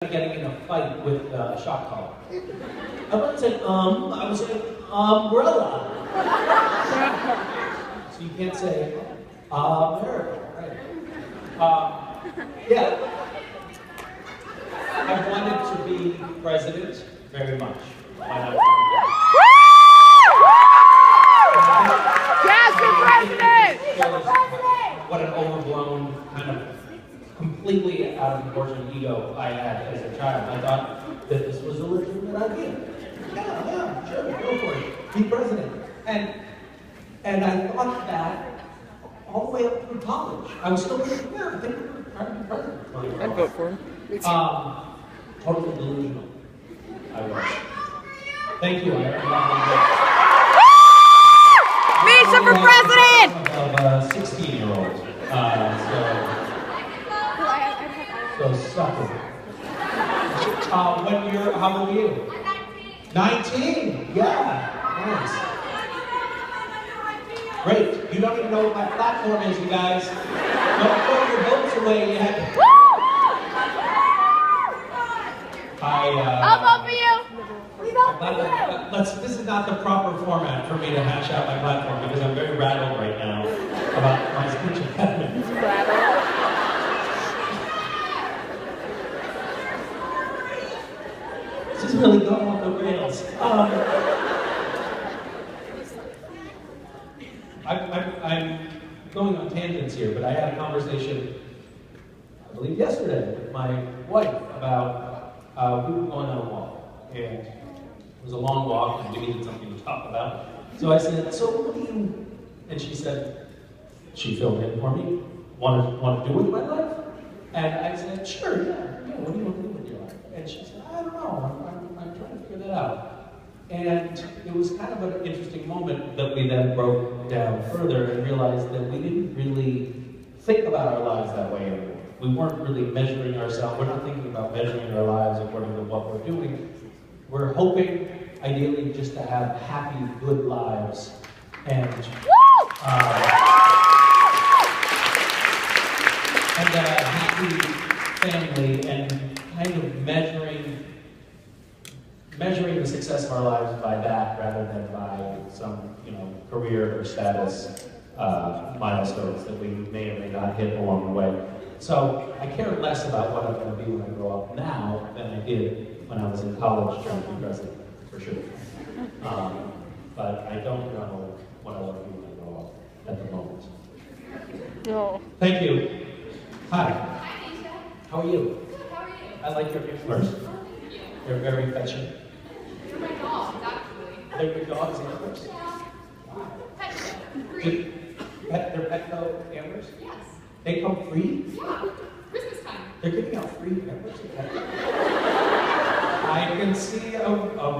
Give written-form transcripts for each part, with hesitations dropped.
Getting in a fight with a shot caller. I wouldn't say I would say umbrella. So you can't say America, right? Yeah. I wanted to be president very much. Yes, for president! What an overblown kind of completely out of proportion ego I had as a child. I thought that this was a legitimate idea. Yeah, sure, go for it. Be president. And I thought that all the way up through college. I was still thinking, yeah, I think I'm going to be president. I'd vote for him. Totally delusional. I was. Thank you. Misha for president! Of a 16-year-old. So suck it. How old are you? 19. Yeah. Nice. Great. You don't even know what my platform is, you guys. Don't throw your votes away yet. I'll vote for you. This is not the proper format for me to hash out my platform because I'm very rattled right now about my speech impediment. This is really going off the rails. I'm going on tangents here, but I had a conversation, I believe yesterday, with my wife about, we were going on a walk, and it was a long walk, and we needed something to talk about. So I said, so what do you, and she said, she filled in for me, want to do with my life? And I said, sure, yeah, what do you want to do with your life? And she said, I don't know, I'm trying to figure that out. And it was kind of an interesting moment that we then broke down further and realized that we didn't really think about our lives that way anymore. We weren't really measuring ourselves. We're not thinking about measuring our lives according to what we're doing. We're hoping, ideally, just to have happy, good lives and a happy family, and kind of measuring the success of our lives by that rather than by some, career or status milestones that we may or may not hit along the way. So I care less about what I'm going to be when I grow up now than I did when I was in college trying to be president, for sure. But I don't know what I want to be when I grow up at the moment. No. Thank you. Hi. Hi, Misha. How are you? Good, how are you? I like your antlers. Thank you. They're very fetching. You're my dogs, actually. They're your dog's antlers? Yeah. Wow. Pet show. Free. They're Petco antlers? Yes. They come free? Yeah. Christmas time. They're giving out free antlers at Petco? I can see a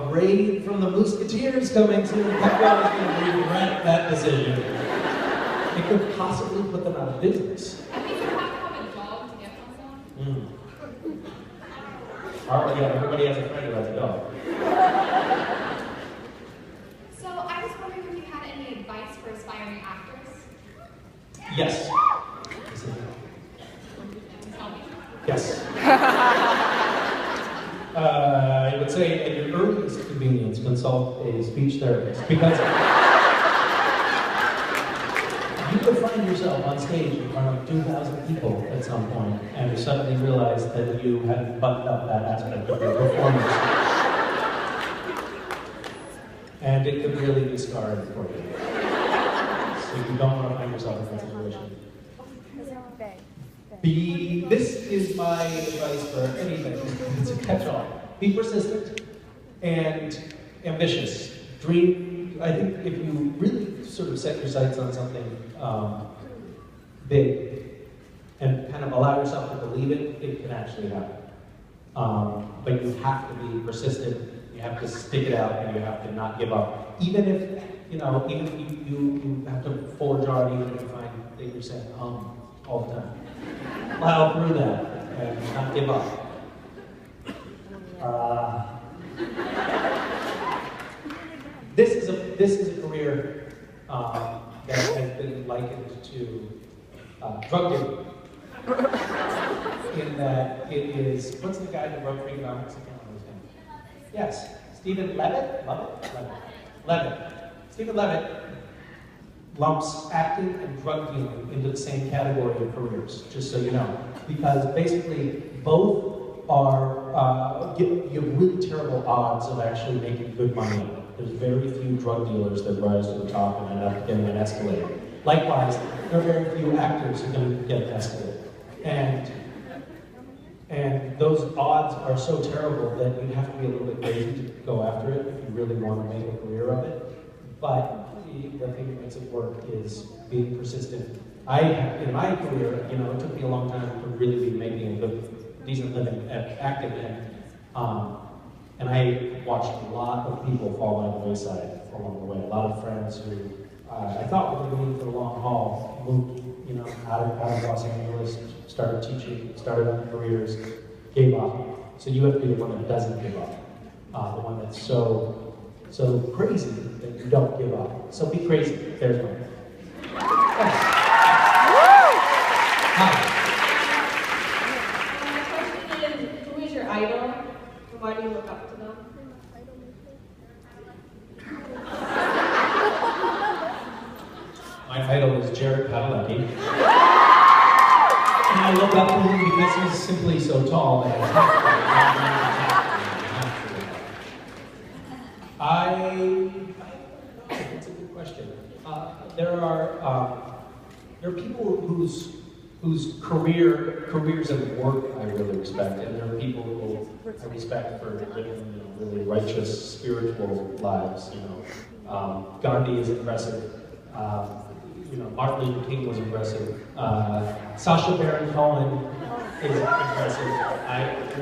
raid from the Musketeers coming soon. Petco is going to regret that decision. It could possibly put them out of business. I think you have to have a dog to get one. Oh, yeah, everybody has a friend who has a dog. So I was wondering if you had any advice for aspiring actors? Yes. Tell me. Yes. I would say at your earliest convenience, consult a speech therapist, because you could find yourself on stage in front of 2,000 people at some point and suddenly realize that you hadn't buttoned up that aspect of your performance. And it could really be scarring for you. So you don't want to find yourself in that situation. This is my advice for anything. It's a catch-all. Be persistent and ambitious. Dream. I think if you really sort of set your sights on something big and kind of allow yourself to believe it, it can actually happen. But you have to be persistent. You have to stick it out, and you have to not give up. Even if you have to forge on, even if you find that you're saying all the time. Plow through that and not give up. This is a career that has been likened to drug dealing. In that it is, what's the guy who wrote Freakonomics? I can't remember his name. Yes, Stephen Levitt? Levitt. Stephen Levitt lumps acting and drug dealing into the same category of careers, just so you know. Because basically, both are, you have really terrible odds of actually making good money. There's very few drug dealers that rise to the top and end up getting an escalator. Likewise, there are very few actors who can get an escalator. And those odds are so terrible that you have to be a little bit crazy to go after it if you really want to make a career of it. But the thing that makes it work is being persistent. In my career, it took me a long time to really be making a good, decent living at acting, and I watched a lot of people fall by the wayside along the way. A lot of friends who I thought were going to be for the long haul moved, out of Los Angeles, started teaching, started on careers, gave up. So you have to be the one that doesn't give up, the one that's so crazy that you don't give up. So be crazy. There's one. Hi. My question is, who is your idol? And why do you look up to them? My idol is Jared Padalecki. And I look up to him because he's simply so tall that that's a good question. There are people whose careers at work I really respect, and there are people who I respect for living really righteous, spiritual lives. Gandhi is impressive. Martin Luther King was impressive. Sacha Baron Cohen is impressive. I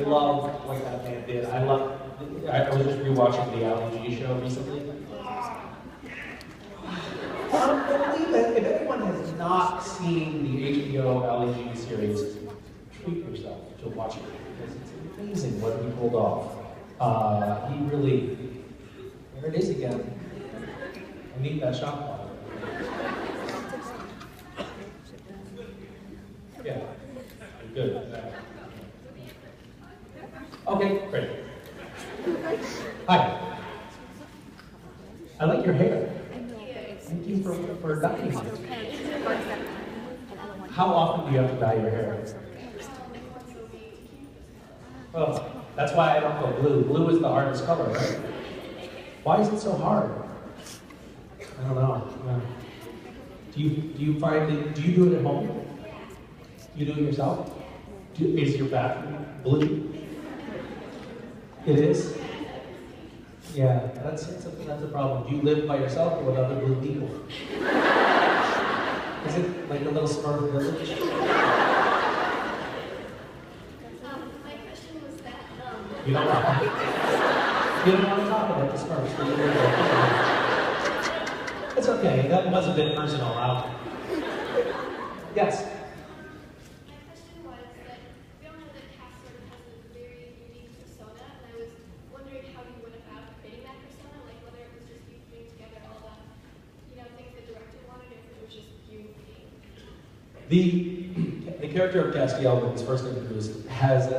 love what that man did. I was just rewatching the Ali G show recently. I believe that if anyone has not seen the HBO Ali G series, treat yourself to watch it because it's amazing what he pulled off. He really, there it is again. I need that shot ball. Yeah, good. Okay, great. Hi. I like your hair. Thank you for dyeing it. How often do you have to dye your hair? Well, that's why I don't go blue. Blue is the hardest color, right? Why is it so hard? I don't know. Do you find it? Do you do it at home? You do it yourself? Is your bathroom blue? It is? Yeah, that's a problem. Do you live by yourself or with other blue people? Is it like a little Smurf village? My question was that, You don't want to talk about the Smurfs. It's okay, that was a bit personal. Yes? my question was that we all know that Cass sort of has a very unique persona, and I was wondering how you went about creating that persona, like whether it was just you putting together all the, things the director wanted, or if it was just you being. The character of Castiel, when he's first introduced, has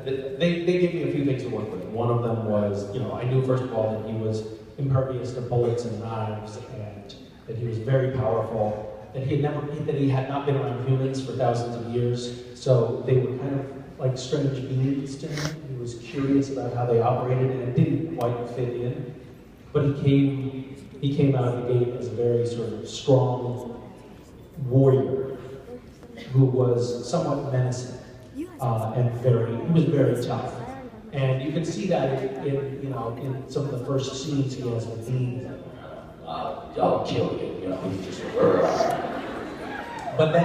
they gave me a few things to work with. One of them was, I knew first of all that he was impervious to bullets and knives, and that he was very powerful. That he had not been around humans for thousands of years, so they were kind of like strange beings to him. He was curious about how they operated, and it didn't quite fit in. But he came out of the gate as a very sort of strong warrior who was somewhat menacing and he was very tough. And you can see that in some of the first scenes he has with Dean. I'll kill you, he's just. But then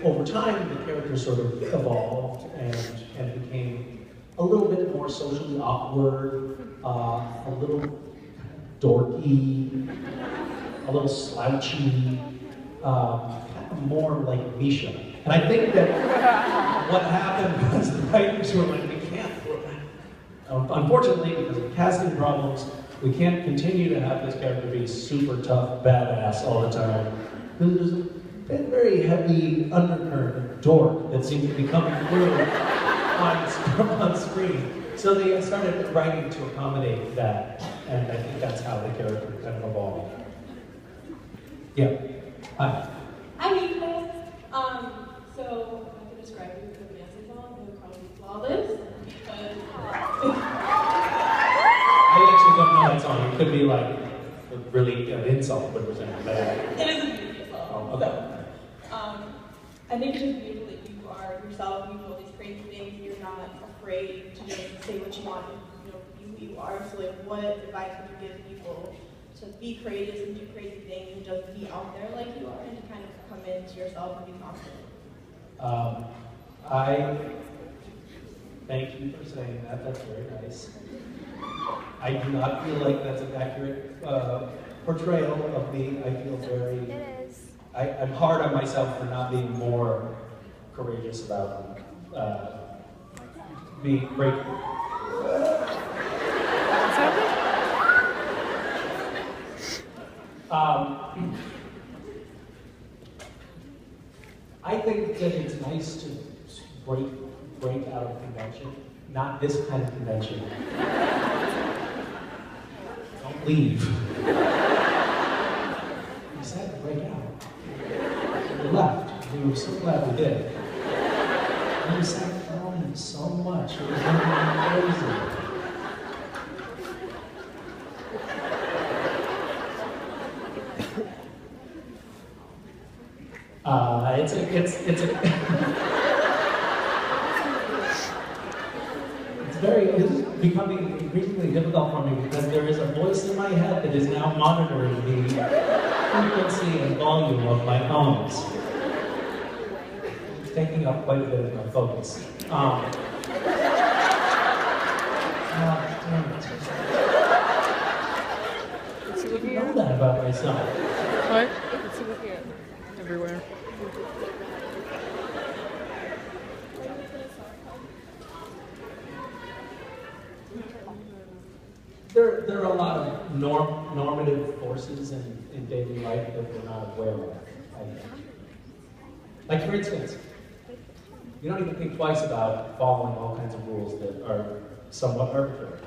over time the character sort of evolved and became a little bit more socially awkward, a little dorky, a little slouchy, kind of more like Misha. And I think that what happened was the writers were like, we can't. Unfortunately, because of casting problems, we can't continue to have this character be super tough, badass all the time. There's they had a very heavy undercurrent of dork that seemed to be coming through on screen. So they started writing to accommodate that, and I think that's how the character kind of evolved. Yeah. Hi. Hi, Misha. So if I could describe you with a fancy song, it would probably be flawless. I actually don't know that song. It could be like really an insult, but it was bad. It is a beautiful song. Oh, okay. So, I think it's just beautiful that you are yourself, you do all these crazy things, and you're not afraid to just say what you want and be who you are. So like, what advice would you give people to be courageous and do crazy things and just be out there like you are and to kind of come into yourself and be confident? I thank you for saying that. That's very nice. I do not feel like that's an accurate portrayal of me. I feel very... It is. I'm hard on myself for not being more courageous about being grateful. I think that it's nice to break out of convention. Not this kind of convention. Don't leave. We said to break out. We left. We were so glad we did. And we sat home so much. It was crazy. It's becoming increasingly difficult for me because there is a voice in my head that is now monitoring the frequency and volume of my tones. It's taking up quite a bit of my focus. Damn it. I didn't know that about myself. What? Let's see what here. Everywhere. There are a lot of normative forces in daily life that we're not aware of, I think. Like, for instance, you don't even think twice about following all kinds of rules that are somewhat arbitrary.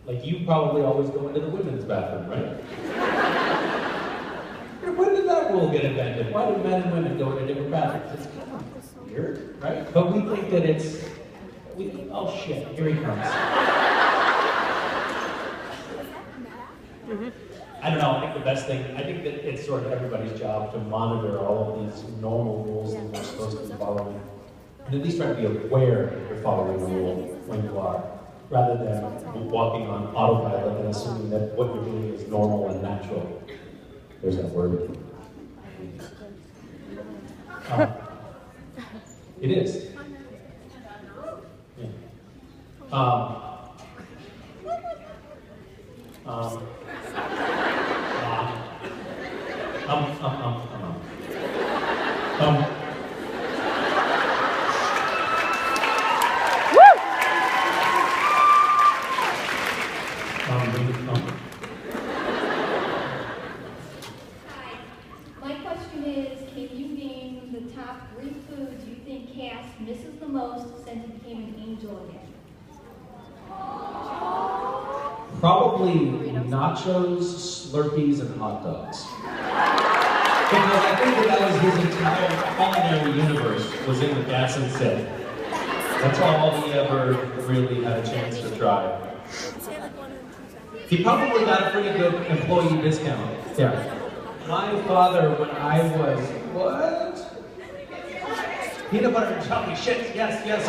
Like, you probably always go into the women's bathroom, right? When did that rule get invented? Why do men and women go into different bathrooms? It's kind of weird, right? But we think that oh shit, here he comes. I don't know, I think the best thing, I think that it's sort of everybody's job to monitor all of these normal rules that we're supposed to be following. And at least try to be aware that you're following a rule when you are, rather than walking on autopilot and assuming that what you're doing is normal and natural. There's that word. It is. Yeah. Hi. My question is, can you name the top 3 foods you think Cass misses the most since he became an angel again? Probably nachos, Slurpees, and hot dogs. Because I think that was his entire culinary universe was in the gas and sit. That's all he ever really had a chance to try. He probably got a pretty good employee discount. Yeah. My father, when I was, what? Peanut butter and chocolate shit, yes. That's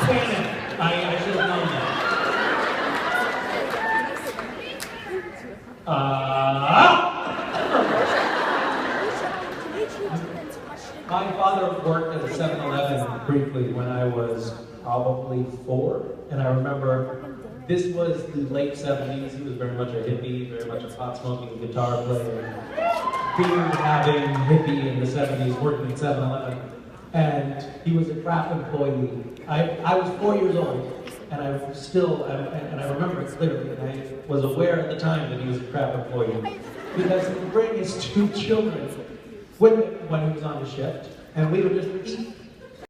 canon. I should have known that. My father worked at a 7-Eleven briefly when I was probably 4, and I remember this was the late 70s. He was very much a hippie, very much a pot-smoking guitar player, beer-having hippie in the 70s, working at 7-Eleven, and he was a crap employee. I was 4 years old, and I remember it clearly, and I was aware at the time that he was a crap employee, because he would bring his 2 children with him when he was on the shift, and we would just eat